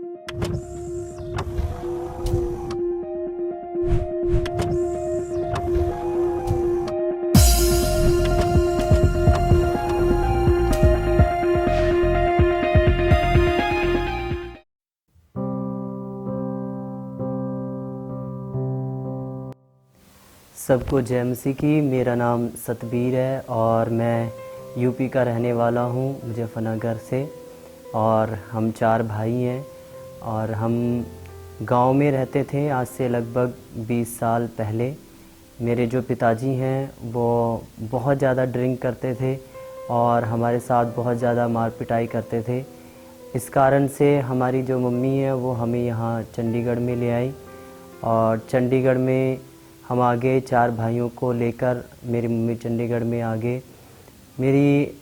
सबको जय मसीह की। मेरा नाम सतबीर है और मैं यूपी का रहने वाला हूँ, मुजफ्फरनगर से। और हम 4 भाई हैं और हम गांव में रहते थे आज से लगभग 20 साल पहले। मेरे जो पिताजी हैं वो बहुत ज़्यादा ड्रिंक करते थे और हमारे साथ बहुत ज़्यादा मार पिटाई करते थे। इस कारण से हमारी जो मम्मी है वो हमें यहाँ चंडीगढ़ में ले आई और चंडीगढ़ में हम आ गए 4 भाइयों को लेकर। मेरी मम्मी चंडीगढ़ में आ गए। मेरी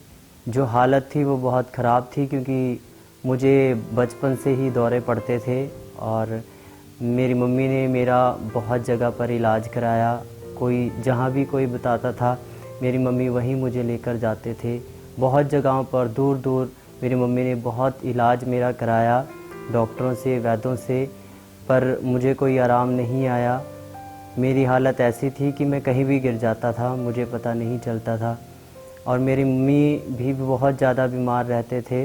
जो हालत थी वो बहुत ख़राब थी क्योंकि मुझे बचपन से ही दौरे पड़ते थे और मेरी मम्मी ने मेरा बहुत जगह पर इलाज कराया। कोई जहाँ भी कोई बताता था मेरी मम्मी वहीं मुझे लेकर जाते थे। बहुत जगहों पर दूर दूर मेरी मम्मी ने बहुत इलाज मेरा कराया डॉक्टरों से, वैद्यों से, पर मुझे कोई आराम नहीं आया। मेरी हालत ऐसी थी कि मैं कहीं भी गिर जाता था, मुझे पता नहीं चलता था। और मेरी मम्मी भी बहुत ज़्यादा बीमार रहते थे।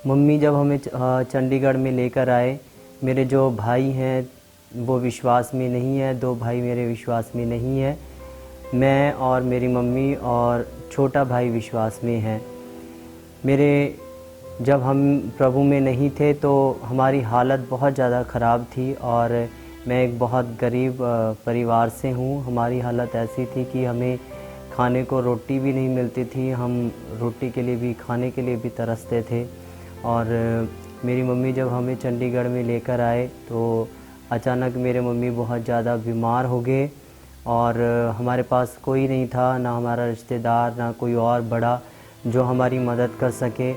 मम्मी जब हमें चंडीगढ़ में लेकर आए, मेरे जो भाई हैं वो विश्वास में नहीं है, 2 भाई मेरे विश्वास में नहीं है। मैं और मेरी मम्मी और छोटा भाई विश्वास में हैं। जब हम प्रभु में नहीं थे तो हमारी हालत बहुत ज़्यादा ख़राब थी और मैं एक बहुत गरीब परिवार से हूँ। हमारी हालत ऐसी थी कि हमें खाने को रोटी भी नहीं मिलती थी, हम रोटी के लिए भी, खाने के लिए भी तरसते थे। और मेरी मम्मी जब हमें चंडीगढ़ में लेकर आए तो अचानक मेरे मम्मी बहुत ज़्यादा बीमार हो गए और हमारे पास कोई नहीं था, ना हमारा रिश्तेदार, ना कोई और बड़ा जो हमारी मदद कर सके।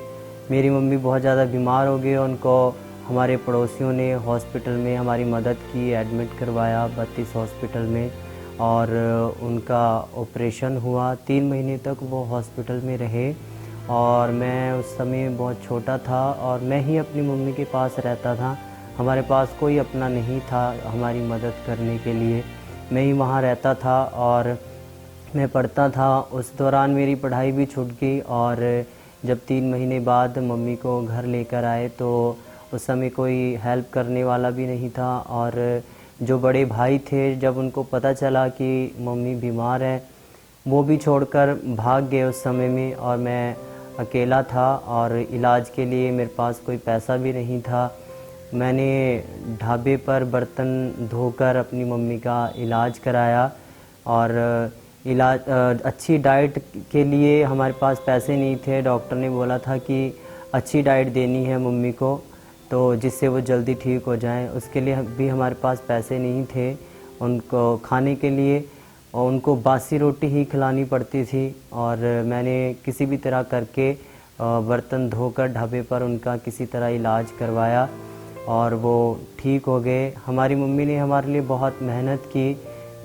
मेरी मम्मी बहुत ज़्यादा बीमार हो गए। उनको हमारे पड़ोसियों ने हॉस्पिटल में हमारी मदद की, एडमिट करवाया 32 हॉस्पिटल में और उनका ऑपरेशन हुआ। 3 महीने तक वो हॉस्पिटल में रहे और मैं उस समय बहुत छोटा था और मैं ही अपनी मम्मी के पास रहता था। हमारे पास कोई अपना नहीं था हमारी मदद करने के लिए। मैं ही वहाँ रहता था और मैं पढ़ता था। उस दौरान मेरी पढ़ाई भी छूट गई और जब 3 महीने बाद मम्मी को घर लेकर आए तो उस समय कोई हेल्प करने वाला भी नहीं था। और जो बड़े भाई थे, जब उनको पता चला कि मम्मी बीमार है, वो भी छोड़कर भाग गए उस समय में और मैं अकेला था और इलाज के लिए मेरे पास कोई पैसा भी नहीं था। मैंने ढाबे पर बर्तन धोकर अपनी मम्मी का इलाज कराया और अच्छी डाइट के लिए हमारे पास पैसे नहीं थे। डॉक्टर ने बोला था कि अच्छी डाइट देनी है मम्मी को तो जिससे वो जल्दी ठीक हो जाएं। उसके लिए भी हमारे पास पैसे नहीं थे उनको खाने के लिए और उनको बासी रोटी ही खिलानी पड़ती थी। और मैंने किसी भी तरह करके बर्तन धोकर ढाबे पर उनका किसी तरह इलाज करवाया और वो ठीक हो गए। हमारी मम्मी ने हमारे लिए बहुत मेहनत की,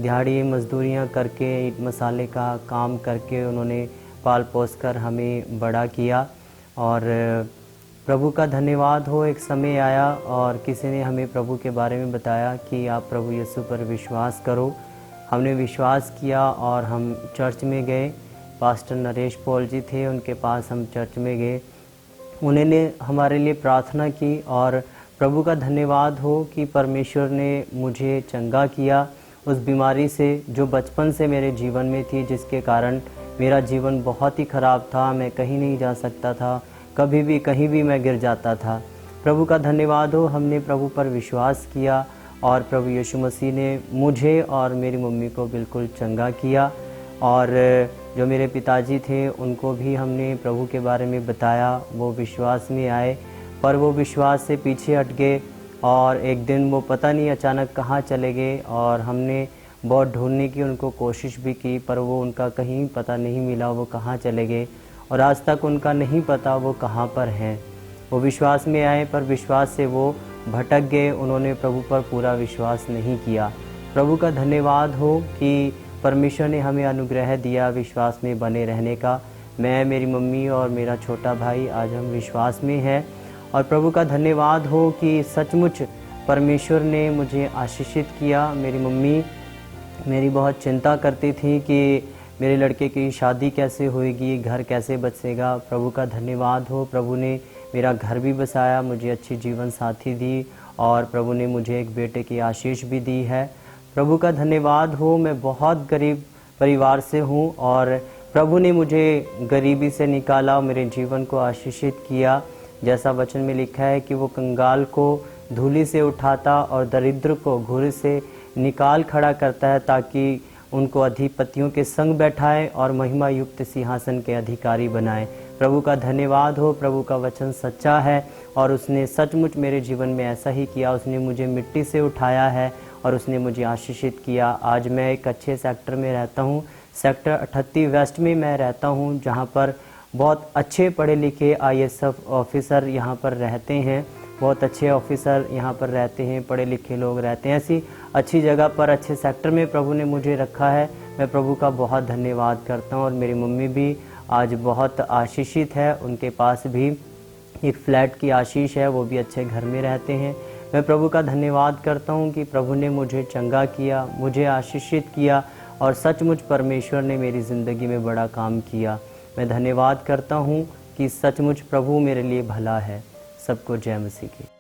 दिहाड़ी मजदूरियां करके, ईंट मसाले का काम करके उन्होंने पाल पोस कर हमें बड़ा किया। और प्रभु का धन्यवाद हो, एक समय आया और किसी ने हमें प्रभु के बारे में बताया कि आप प्रभु यीशु पर विश्वास करो। हमने विश्वास किया और हम चर्च में गए। पास्टर नरेश पॉल जी थे, उनके पास हम चर्च में गए। उन्होंने हमारे लिए प्रार्थना की और प्रभु का धन्यवाद हो कि परमेश्वर ने मुझे चंगा किया उस बीमारी से जो बचपन से मेरे जीवन में थी, जिसके कारण मेरा जीवन बहुत ही ख़राब था। मैं कहीं नहीं जा सकता था, कभी भी कहीं भी मैं गिर जाता था। प्रभु का धन्यवाद हो, हमने प्रभु पर विश्वास किया और प्रभु यीशु मसीह ने मुझे और मेरी मम्मी को बिल्कुल चंगा किया। और जो मेरे पिताजी थे उनको भी हमने प्रभु के बारे में बताया, वो विश्वास में आए, पर वो विश्वास से पीछे हट गए और एक दिन वो पता नहीं अचानक कहाँ चले गए और हमने बहुत ढूंढने की उनको कोशिश भी की, पर वो उनका कहीं पता नहीं मिला, वो कहाँ चले गए और आज तक उनका नहीं पता वो कहाँ पर हैं। वो विश्वास में आए पर विश्वास से वो भटक गए, उन्होंने प्रभु पर पूरा विश्वास नहीं किया। प्रभु का धन्यवाद हो कि परमेश्वर ने हमें अनुग्रह दिया विश्वास में बने रहने का। मैं, मेरी मम्मी और मेरा छोटा भाई आज हम विश्वास में हैं और प्रभु का धन्यवाद हो कि सचमुच परमेश्वर ने मुझे आशीषित किया। मेरी मम्मी मेरी बहुत चिंता करती थी कि मेरे लड़के की शादी कैसे होएगी, घर कैसे बसेगा। प्रभु का धन्यवाद हो, प्रभु ने मेरा घर भी बसाया, मुझे अच्छी जीवन साथी दी और प्रभु ने मुझे एक बेटे की आशीष भी दी है। प्रभु का धन्यवाद हो। मैं बहुत गरीब परिवार से हूँ और प्रभु ने मुझे गरीबी से निकाला, मेरे जीवन को आशीषित किया। जैसा वचन में लिखा है कि वो कंगाल को धूलि से उठाता और दरिद्र को घुरे से निकाल खड़ा करता है, ताकि उनको अधिपतियों के संग बैठाए और महिमा युक्त सिंहासन के अधिकारी बनाए। प्रभु का धन्यवाद हो। प्रभु का वचन सच्चा है और उसने सचमुच मेरे जीवन में ऐसा ही किया। उसने मुझे मिट्टी से उठाया है और उसने मुझे आशीषित किया। आज मैं एक अच्छे सेक्टर में रहता हूँ, सेक्टर 38 वेस्ट में मैं रहता हूँ, जहाँ पर बहुत अच्छे पढ़े लिखे IAS ऑफिसर यहाँ पर रहते हैं। बहुत अच्छे ऑफिसर यहाँ पर रहते हैं, पढ़े लिखे लोग रहते हैं। ऐसी अच्छी जगह पर, अच्छे सेक्टर में प्रभु ने मुझे रखा है। मैं प्रभु का बहुत धन्यवाद करता हूँ। और मेरी मम्मी भी आज बहुत आशीषित है, उनके पास भी एक फ्लैट की आशीष है, वो भी अच्छे घर में रहते हैं। मैं प्रभु का धन्यवाद करता हूँ कि प्रभु ने मुझे चंगा किया, मुझे आशीषित किया और सचमुच परमेश्वर ने मेरी ज़िंदगी में बड़ा काम किया। मैं धन्यवाद करता हूँ कि सचमुच प्रभु मेरे लिए भला है। सबको जय मसीह की।